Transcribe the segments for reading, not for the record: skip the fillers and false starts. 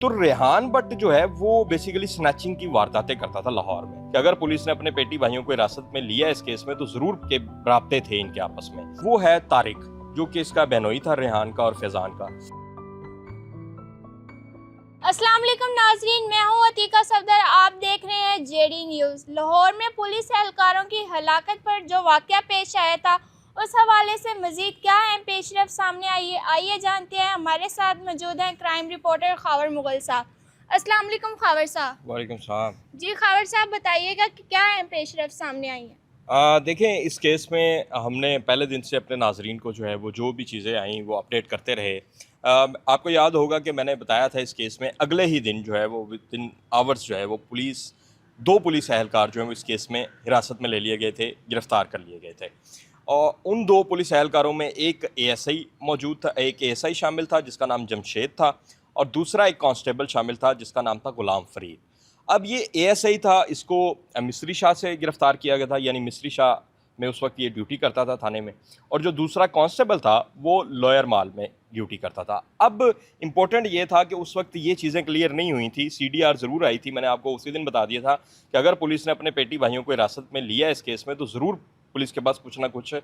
तो रेहान भट्ट जो है वो बेसिकली स्नैचिंग की वारदातें करता था लाहौर में कि अगर पुलिस ने अपने पेटी भाइयों को हिरासत में लिया इस केस में तो जरूर के राब्ते थे इनके आपस में। वो है तारिक, जो कि इसका बहनोई था रेहान का और फैजान का। अस्सलाम वालेकुम नाजरीन, मैं हूं अतीका सफदर। आप देख रहे हैं जेडी न्यूज़। लाहौर में पुलिस एहलकारों की हलाकत पर जो वाक़या पेश आया था उस हवाले से मज़ीद क्या है पेशरफ सामने आइए जानते हैं। हमारे साथ मौजूद हैं क्राइम रिपोर्टर खावर मुगल साहब। अस्सलाम वालेकुम खावर साहब। वालेकुम सलाम। जी खावर साहब, बताइएगा कि क्या है पेशरफ सामने आई है। देखें, इस केस में हमने पहले दिन से अपने नाजरीन को जो है वो जो भी चीज़ें आई वो अपडेट करते रहे। आपको याद होगा कि मैंने बताया था इस केस में अगले ही दिन जो है वो विद इन आवर्स जो है वो दो पुलिस एहलकार जो है वो इस केस में हिरासत में ले लिए गए थे, गिरफ्तार कर लिए गए थे। और उन दो पुलिस एहलकारों में एक एएसआई मौजूद था, एक एएसआई शामिल था जिसका नाम जमशेद था, और दूसरा एक कांस्टेबल शामिल था जिसका नाम था गुलाम फरीद। अब ये एएसआई था, इसको मिस्री शाह से गिरफ्तार किया गया था, यानी मिस्री शाह में उस वक्त ये ड्यूटी करता था थाने में, और जो दूसरा कांस्टेबल था वो लॉयर माल में ड्यूटी करता था। अब इम्पोर्टेंट ये था कि उस वक्त ये चीज़ें क्लियर नहीं हुई थी, सीडीआर ज़रूर आई थी। मैंने आपको उसी दिन बता दिया था कि अगर पुलिस ने अपने पेटी भाइयों को हिरासत में लिया इस केस में तो ज़रूर पुलिस के पास कुछ ना कुछ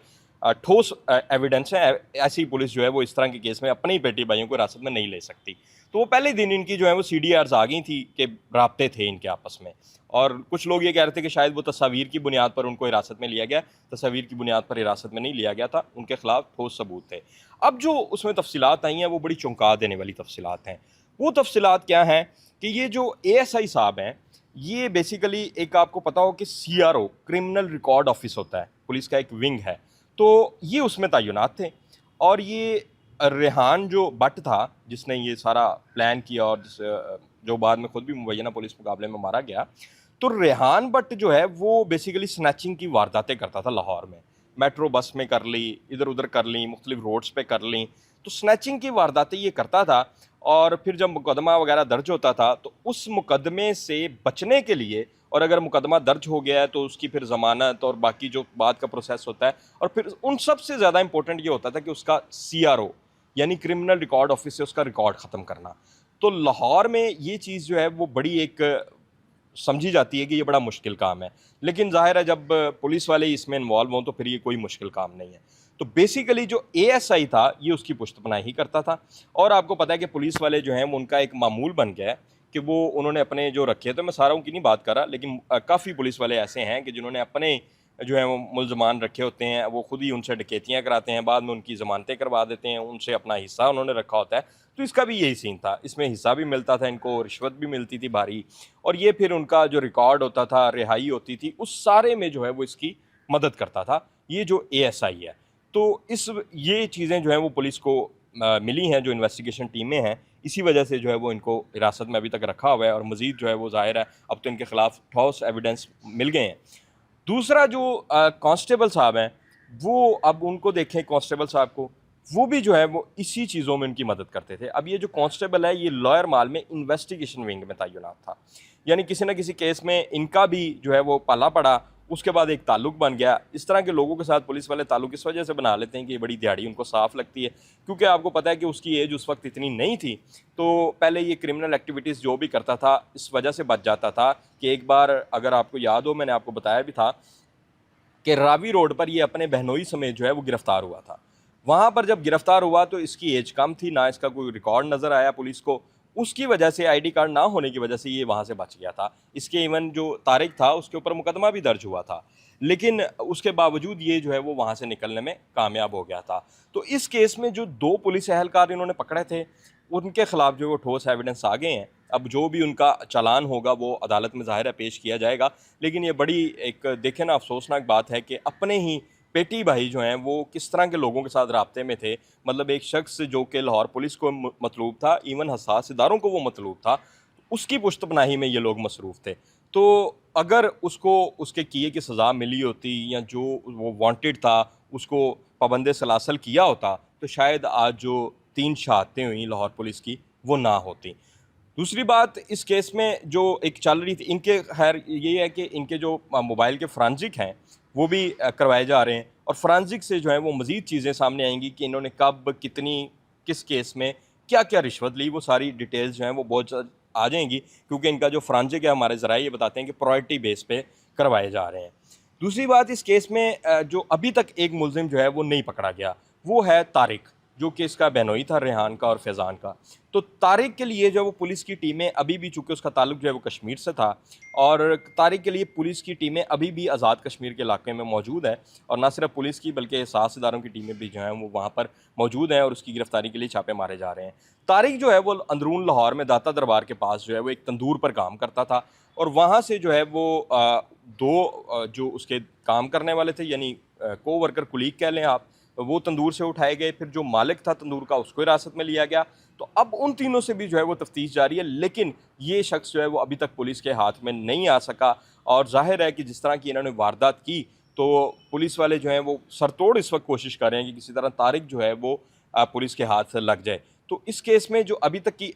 ठोस एविडेंस है। ऐसी पुलिस जो है वो इस तरह के केस में अपने ही बेटी भाइयों को हिरासत में नहीं ले सकती। तो वो पहले दिन इनकी जो है वो सीडीआर्स आ गई थी कि राब्ते थे इनके आपस में, और कुछ लोग ये कह रहे थे कि शायद वो तस्वीर की बुनियाद पर उनको हिरासत में लिया गया। तस्वीर की बुनियाद पर हिरासत में नहीं लिया गया था, उनके खिलाफ ठोस सबूत थे। अब जो उसमें तफसीलात आई हैं वो बड़ी चौंका देने वाली तफसीलात हैं। वो तफसीलात क्या हैं कि ये जो एएसआई साहब हैं, ये बेसिकली एक आपको पता हो कि सीआरओ क्रिमिनल रिकॉर्ड ऑफिस होता है, पुलिस का एक विंग है, तो ये उसमें तैनात थे। और ये रेहान जो भट्ट था जिसने ये सारा प्लान किया और जो बाद में खुद भी मुबैना पुलिस मुकाबले में मारा गया, तो रेहान भट्ट जो है वो बेसिकली स्नैचिंग की वारदातें करता था लाहौर में। मेट्रो बस में कर ली, इधर उधर कर ली, मुख्तलिफ रोड्स पे कर ली, तो स्नैचिंग की वारदातें ये करता था। और फिर जब मुकदमा वगैरह दर्ज होता था तो उस मुकदमे से बचने के लिए, और अगर मुकदमा दर्ज हो गया है तो उसकी फिर ज़मानत और बाकी जो बाद का प्रोसेस होता है, और फिर उन सब से ज़्यादा इंपॉर्टेंट ये होता था कि उसका सीआरओ यानी क्रिमिनल रिकॉर्ड ऑफिस से उसका रिकॉर्ड ख़त्म करना। तो लाहौर में ये चीज़ जो है वो बड़ी एक समझी जाती है कि ये बड़ा मुश्किल काम है, लेकिन ज़ाहिर है जब पुलिस वाले इसमें इन्वॉल्व हों तो फिर ये कोई मुश्किल काम नहीं है। तो बेसिकली जो एएसआई था ये उसकी पुश्तपनाही ही करता था। और आपको पता है कि पुलिस वाले जो हैं वो उनका एक मामूल बन गया है कि वो उन्होंने अपने जो रखे, तो मैं सारा उनकी नहीं बात कर रहा, लेकिन काफ़ी पुलिस वाले ऐसे हैं कि जिन्होंने अपने जो है वो मुल्ज़मान रखे होते हैं, वो खुद ही उनसे डकैतियाँ कराते हैं, बाद में उनकी ज़मानतें करवा देते हैं, उनसे अपना हिस्सा उन्होंने रखा होता है। तो इसका भी यही सीन था, इसमें हिस्सा भी मिलता था इनको, रिश्वत भी मिलती थी भारी, और ये फिर उनका जो रिकॉर्ड होता था, रिहाई होती थी, उस सारे में जो है वो इसकी मदद करता था, ये जो एएसआई है। तो ये चीज़ें जो हैं वो पुलिस को मिली हैं, जो इन्वेस्टिगेशन टीमें हैं, इसी वजह से जो है वो इनको हिरासत में अभी तक रखा हुआ है, और मज़ीद जो है वो ज़ाहिर है अब तो इनके खिलाफ ठोस एविडेंस मिल गए हैं। दूसरा जो कांस्टेबल साहब हैं, वो अब उनको देखें, कांस्टेबल साहब को, वो भी जो है वो इसी चीज़ों में उनकी मदद करते थे। अब ये जो कांस्टेबल है ये लॉयर माल में इन्वेस्टिगेशन विंग में तैनात था, यानी किसी न किसी केस में इनका भी जो है वो पाला पड़ा, उसके बाद एक ताल्लुक बन गया। इस तरह के लोगों के साथ पुलिस वाले ताल्लुक इस वजह से बना लेते हैं कि ये बड़ी दिहाड़ी उनको साफ लगती है, क्योंकि आपको पता है कि उसकी एज उस वक्त इतनी नहीं थी, तो पहले ये क्रिमिनल एक्टिविटीज़ जो भी करता था इस वजह से बच जाता था कि एक बार, अगर आपको याद हो, मैंने आपको बताया भी था कि रावी रोड पर ये अपने बहनोई समेत जो है वो गिरफ्तार हुआ था। वहाँ पर जब गिरफ्तार हुआ तो इसकी एज कम थी, ना इसका कोई रिकॉर्ड नज़र आया पुलिस को, उसकी वजह से आईडी कार्ड ना होने की वजह से ये वहाँ से बच गया था। इसके इवन जो तारिक था उसके ऊपर मुकदमा भी दर्ज हुआ था, लेकिन उसके बावजूद ये जो है वो वहाँ से निकलने में कामयाब हो गया था। तो इस केस में जो दो पुलिस एहलकार इन्होंने पकड़े थे उनके खिलाफ जो वो ठोस एविडेंस आ गए हैं। अब जो भी उनका चालान होगा वो अदालत में ज़ाहिर है पेश किया जाएगा, लेकिन ये बड़ी एक देखें ना अफसोसनाक बात है कि अपने ही पेटी भाई जो हैं वो किस तरह के लोगों के साथ राब्ते में थे। मतलब एक शख्स जो कि लाहौर पुलिस को मतलूब था, इवन हसास इदारों को वो मतलूब था, उसकी पुश्तपनाही में ये लोग मसरूफ़ थे। तो अगर उसको उसके किए की सज़ा मिली होती, या जो वो वांटेड था उसको पाबंद सलासल किया होता, तो शायद आज जो 3 शहादतें हुई लाहौर पुलिस की वो ना होती। दूसरी बात, इस केस में जो एक चल रही थी इनके, खैर ये है कि इनके जो मोबाइल के फ्रांजिक हैं वो भी करवाए जा रहे हैं, और फ्रांजिक से जो है वो मज़ीद चीज़ें सामने आएंगी कि इन्होंने कब, कितनी, किस केस में क्या क्या रिश्वत ली, वो सारी डिटेल्स जो हैं वो बहुत जल्द आ जाएंगी, क्योंकि इनका जो फ्रांजिक है हमारे ज़राए ये बताते हैं कि प्रायोरिटी बेस पे करवाए जा रहे हैं। दूसरी बात, इस केस में जो अभी तक एक मुलजिम जो है वो नहीं पकड़ा गया, वो है तारिक, जो कि इसका बहनोई था रेहान का और फैज़ान का। तो तारिक के लिए जो वो पुलिस की टीमें अभी भी, चूँकि उसका ताल्लुक जो है वो कश्मीर से था, और तारिक के लिए पुलिस की टीमें अभी भी आज़ाद कश्मीर के इलाके में मौजूद है, और ना सिर्फ पुलिस की बल्कि सात इदारों की टीमें भी जो हैं वो वहाँ पर मौजूद हैं और उसकी गिरफ्तारी के लिए छापे मारे जा रहे हैं। तारिक जो है वो अंदरून लाहौर में दाता दरबार के पास जो है वो एक तंदूर पर काम करता था, और वहाँ से जो है वो जो उसके काम करने वाले थे, यानी को वर्कर कुलीग कह लें आप, वो तंदूर से उठाए गए। फिर जो मालिक था तंदूर का, उसको हिरासत में लिया गया। तो अब उन तीनों से भी जो है वो तफ्तीश जारी है, लेकिन ये शख्स जो है वो अभी तक पुलिस के हाथ में नहीं आ सका। और जाहिर है कि जिस तरह की इन्होंने वारदात की, तो पुलिस वाले जो हैं वो सरतोड़ इस वक्त कोशिश कर रहे हैं कि किसी तरह तारिक जो है वो पुलिस के हाथ से लग जाए। तो इस केस में जो अभी तक की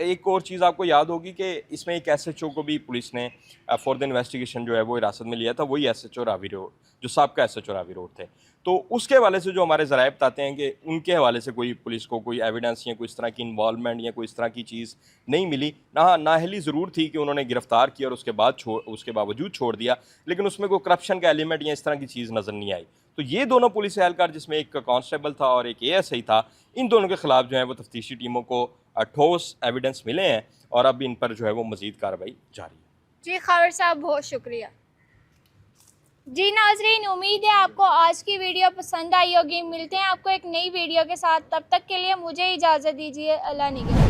एक और चीज़ आपको याद होगी कि इसमें एक SHO को भी पुलिस ने फॉर द इन्वेस्टिगेशन जो है वो हिरासत में लिया था, वही SHO रावी रोड, जो साबका SHO रावी रोड थे। तो उसके हवाले से जो हमारे ज़राए बताते हैं कि उनके हवाले से कोई पुलिस को कोई एविडेंस या कोई इस तरह की इन्वॉल्वमेंट या कोई इस तरह की चीज़ नहीं मिली। नाअहली ज़रूर थी कि उन्होंने गिरफ़्तार किया और उसके बावजूद छोड़ दिया, लेकिन उसमें कोई करप्शन का एलिमेंट या इस तरह की चीज़ नज़र नहीं आई। तो ये दोनों पुलिस एहलकार, जिसमें एक कांस्टेबल था और एक ASI था, इन दोनों के ख़िलाफ़ जो है वो तफ्तीशी टीमों को ठोस एविडेंस मिले हैं, और अब इन पर जो है वो मज़ीद कार्रवाई जारी है। जी खबर साहब, बहुत शुक्रिया। जी नाजरीन, उम्मीद है आपको आज की वीडियो पसंद आई होगी। मिलते हैं आपको एक नई वीडियो के साथ, तब तक के लिए मुझे इजाज़त दीजिए। अल्लाह निगहबान।